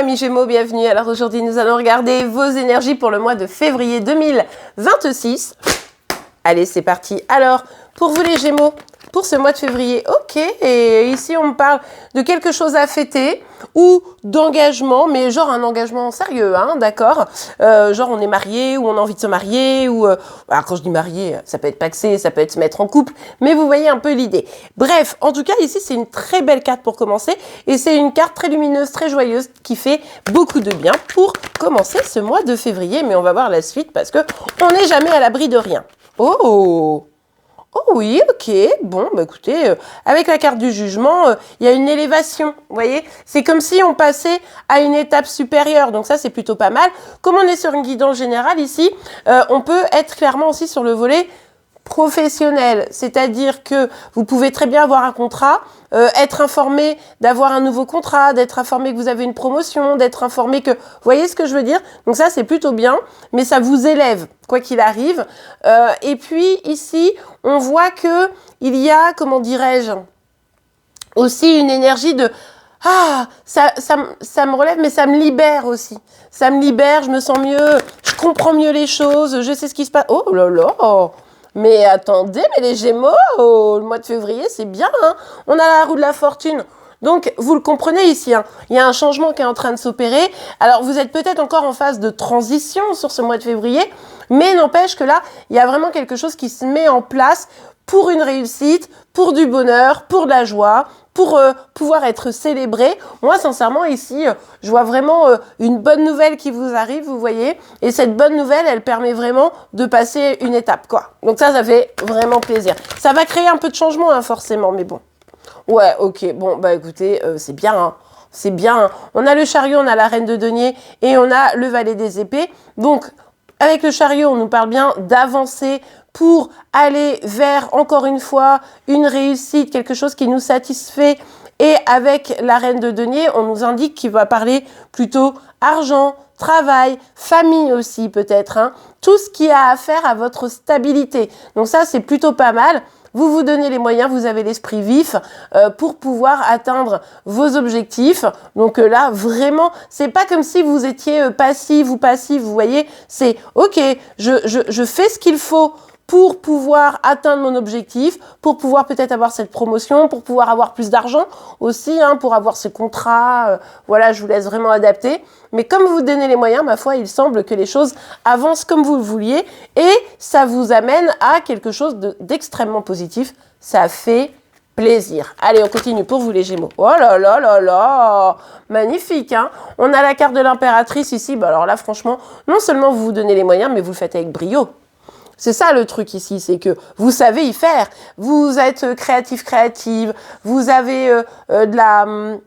amis Gémeaux, bienvenue. Alors aujourd'hui, nous allons regarder vos énergies pour le mois de février 2026. Allez, c'est parti. Alors, pour vous les Gémeaux, pour ce mois de février, ok. Et ici, on me parle de quelque chose à fêter ou d'engagement, mais genre un engagement sérieux, hein, d'accord. Genre on est marié ou on a envie de se marier ou alors quand je dis marié, ça peut être paxé, ça peut être se mettre en couple, mais vous voyez un peu l'idée. Bref, en tout cas ici c'est une très belle carte pour commencer et c'est une carte très lumineuse, très joyeuse qui fait beaucoup de bien pour commencer ce mois de février. Mais on va voir la suite parce que on n'est jamais à l'abri de rien. Oh oui, ok, bon, bah écoutez, avec la carte du jugement, il y a une élévation, vous voyez. C'est comme si on passait à une étape supérieure, donc ça c'est plutôt pas mal. Comme on est sur une guidance générale ici, on peut être clairement aussi sur le volet professionnel, c'est-à-dire que vous pouvez très bien avoir un contrat, être informé d'avoir un nouveau contrat, d'être informé que vous avez une promotion, d'être informé que... Vous voyez ce que je veux dire? Donc ça, c'est plutôt bien, mais ça vous élève, quoi qu'il arrive. Et puis, ici, on voit que il y a, comment dirais-je, aussi une énergie de... Ah, ça me relève, mais ça me libère aussi. Ça me libère, je me sens mieux, je comprends mieux les choses, je sais ce qui se passe. Oh là là! Mais attendez, mais les Gémeaux, le mois de février, c'est bien, hein. On a la roue de la fortune. Donc, vous le comprenez ici, hein. Il y a un changement qui est en train de s'opérer. Alors, vous êtes peut-être encore en phase de transition sur ce mois de février, mais n'empêche que là, il y a vraiment quelque chose qui se met en place pour une réussite, pour du bonheur, pour de la joie, pour pouvoir être célébré. Moi, sincèrement, ici, je vois vraiment une bonne nouvelle qui vous arrive, vous voyez. Et cette bonne nouvelle, elle permet vraiment de passer une étape, quoi. Donc ça fait vraiment plaisir. Ça va créer un peu de changement, hein, forcément, mais bon. Ouais, ok, bon, bah écoutez, c'est bien, hein. C'est bien, hein. On a le chariot, on a la reine de denier et on a le valet des épées. Donc, avec le chariot, on nous parle bien d'avancer pour aller vers, encore une fois, une réussite, quelque chose qui nous satisfait. Et avec la reine de denier, on nous indique qu'il va parler plutôt argent, travail, famille aussi peut-être, hein. Tout ce qui a à faire à votre stabilité. Donc ça, c'est plutôt pas mal. Vous vous donnez les moyens, vous avez l'esprit vif pour pouvoir atteindre vos objectifs. Donc là, vraiment, c'est pas comme si vous étiez passif ou passif, vous voyez. C'est ok, je fais ce qu'il faut pour pouvoir atteindre mon objectif, pour pouvoir peut-être avoir cette promotion, pour pouvoir avoir plus d'argent aussi, hein, pour avoir ce contrat. Voilà, je vous laisse vraiment adapter. Mais comme vous donnez les moyens, ma foi, il semble que les choses avancent comme vous le vouliez et ça vous amène à quelque chose d'extrêmement positif. Ça fait plaisir. Allez, on continue pour vous les Gémeaux. Oh là là là là, magnifique, hein. On a la carte de l'impératrice ici. Bah alors là, franchement, non seulement vous vous donnez les moyens, mais vous le faites avec brio. C'est ça le truc ici, c'est que vous savez y faire. Vous êtes créative, vous avez de la...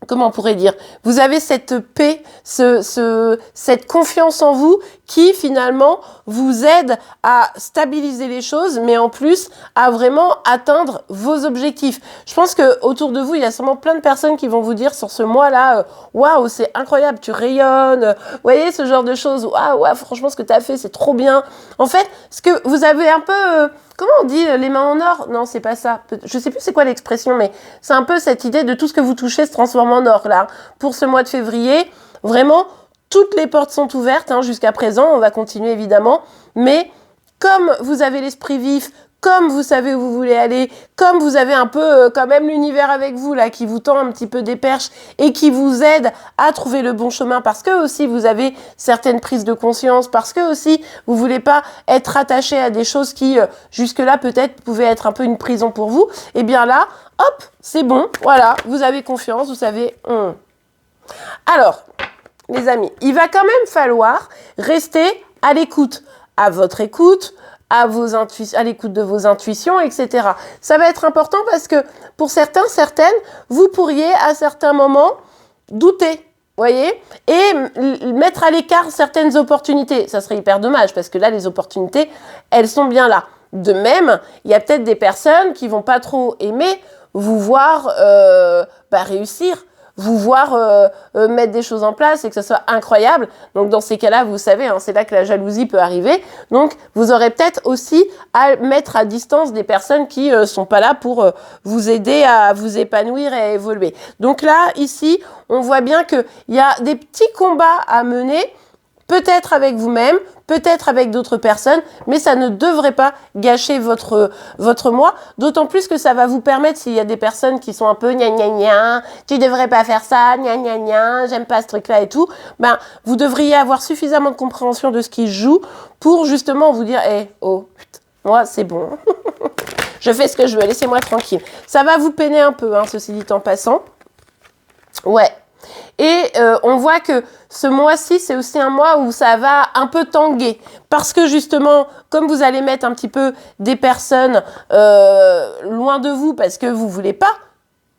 Comment on pourrait dire? Vous avez cette paix, cette confiance en vous qui finalement vous aide à stabiliser les choses, mais en plus à vraiment atteindre vos objectifs. Je pense que autour de vous, il y a sûrement plein de personnes qui vont vous dire sur ce mois-là, waouh, c'est incroyable, tu rayonnes. Vous voyez ce genre de choses. Waouh, ouais, franchement, ce que tu as fait, c'est trop bien. En fait, ce que vous avez un peu comment on dit les mains en or? Non, c'est pas ça. Je sais plus c'est quoi l'expression, mais c'est un peu cette idée de tout ce que vous touchez se transforme en or, là. Pour ce mois de février, vraiment, toutes les portes sont ouvertes, hein, jusqu'à présent. On va continuer, évidemment. Mais comme vous avez l'esprit vif, comme vous savez où vous voulez aller, comme vous avez un peu quand même l'univers avec vous, là, qui vous tend un petit peu des perches et qui vous aide à trouver le bon chemin, parce que aussi vous avez certaines prises de conscience, parce que aussi vous voulez pas être attaché à des choses qui, jusque-là, peut-être pouvaient être un peu une prison pour vous, et bien là, hop, c'est bon, voilà, vous avez confiance, vous savez... Alors, les amis, il va quand même falloir rester à l'écoute, à votre écoute, à l'écoute de vos intuitions, etc. Ça va être important parce que pour certains, certaines, vous pourriez à certains moments douter, voyez, et mettre à l'écart certaines opportunités. Ça serait hyper dommage parce que là, les opportunités, elles sont bien là. De même, il y a peut-être des personnes qui vont pas trop aimer vous voir réussir, vous voir mettre des choses en place et que ce soit incroyable. Donc dans ces cas-là, vous savez, hein, c'est là que la jalousie peut arriver. Donc vous aurez peut-être aussi à mettre à distance des personnes qui sont pas là pour vous aider à vous épanouir et à évoluer. Donc là, ici, on voit bien qu'il y a des petits combats à mener, peut-être avec vous-même, peut-être avec d'autres personnes, mais ça ne devrait pas gâcher votre mois, d'autant plus que ça va vous permettre, s'il y a des personnes qui sont un peu gna gna gna, tu devrais pas faire ça, gna gna gna, j'aime pas ce truc-là et tout, ben, vous devriez avoir suffisamment de compréhension de ce qui se joue pour justement vous dire, moi, c'est bon. Je fais ce que je veux, laissez-moi tranquille. Ça va vous peiner un peu, hein, ceci dit en passant. Ouais. Et on voit que ce mois-ci, c'est aussi un mois où ça va un peu tanguer. Parce que justement, comme vous allez mettre un petit peu des personnes loin de vous parce que vous voulez pas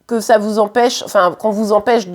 que ça vous empêche, enfin, qu'on vous empêche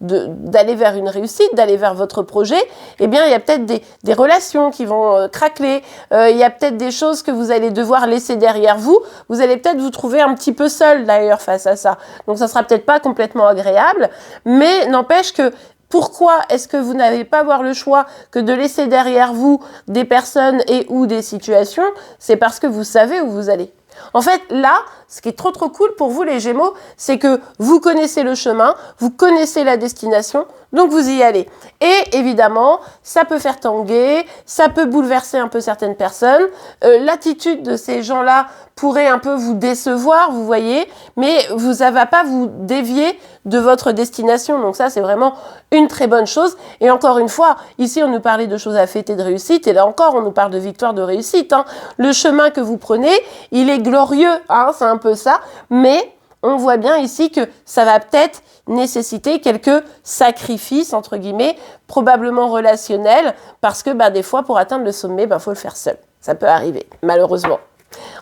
d'aller vers une réussite, d'aller vers votre projet, eh bien, il y a peut-être des relations qui vont craqueler, il y a peut-être des choses que vous allez devoir laisser derrière vous, vous allez peut-être vous trouver un petit peu seul, d'ailleurs, face à ça. Donc, ça sera peut-être pas complètement agréable, mais n'empêche que pourquoi est-ce que vous n'avez pas avoir le choix que de laisser derrière vous des personnes et ou des situations? C'est parce que vous savez où vous allez. En fait, là, ce qui est trop cool pour vous les Gémeaux, c'est que vous connaissez le chemin, vous connaissez la destination, donc vous y allez. Et évidemment, ça peut faire tanguer, ça peut bouleverser un peu certaines personnes. L'attitude de ces gens-là pourrait un peu vous décevoir, vous voyez, mais ça ne va pas vous dévier de votre destination. Donc ça, c'est vraiment une très bonne chose. Et encore une fois, ici, on nous parlait de choses à fêter, de réussite, et là encore, on nous parle de victoire, de réussite. Hein. Le chemin que vous prenez, il est glorieux, hein, c'est un peu ça, mais on voit bien ici que ça va peut-être nécessiter quelques sacrifices, entre guillemets, probablement relationnels, parce que des fois, pour atteindre le sommet, faut le faire seul. Ça peut arriver, malheureusement.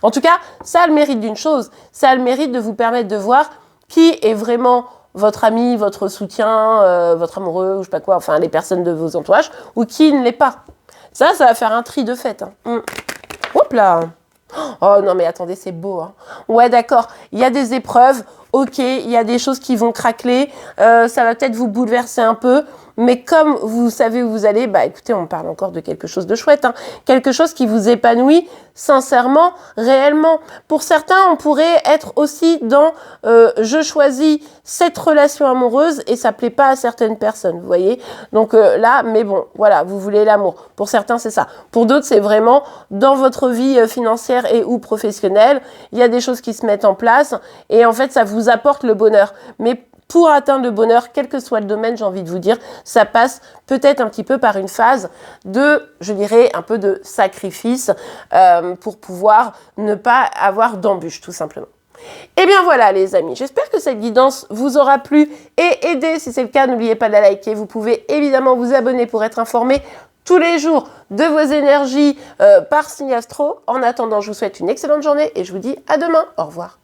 En tout cas, ça a le mérite d'une chose, ça a le mérite de vous permettre de voir qui est vraiment votre ami, votre soutien, votre amoureux, ou je sais pas quoi, enfin les personnes de vos entourages, ou qui ne l'est pas. Ça va faire un tri de fait. Hein. Hop là! Oh non mais attendez, c'est beau. Hein. Ouais d'accord, il y a des épreuves, ok, il y a des choses qui vont craqueler, ça va peut-être vous bouleverser un peu, mais comme vous savez où vous allez, écoutez, on parle encore de quelque chose de chouette, hein, quelque chose qui vous épanouit sincèrement, réellement. Pour certains, on pourrait être aussi dans je choisis cette relation amoureuse et ça plaît pas à certaines personnes, vous voyez. Donc là, mais bon, voilà, vous voulez l'amour. Pour certains, c'est ça. Pour d'autres, c'est vraiment dans votre vie financière et ou professionnelle, il y a des choses qui se mettent en place et en fait, ça vous apporte le bonheur. Mais pour atteindre le bonheur, quel que soit le domaine, j'ai envie de vous dire, ça passe peut-être un petit peu par une phase de, je dirais, un peu de sacrifice pour pouvoir ne pas avoir d'embûches, tout simplement. Et bien voilà les amis, j'espère que cette guidance vous aura plu et aidé. Si c'est le cas, n'oubliez pas de la liker. Vous pouvez évidemment vous abonner pour être informé tous les jours de vos énergies par signe astro. En attendant, je vous souhaite une excellente journée et je vous dis à demain. Au revoir.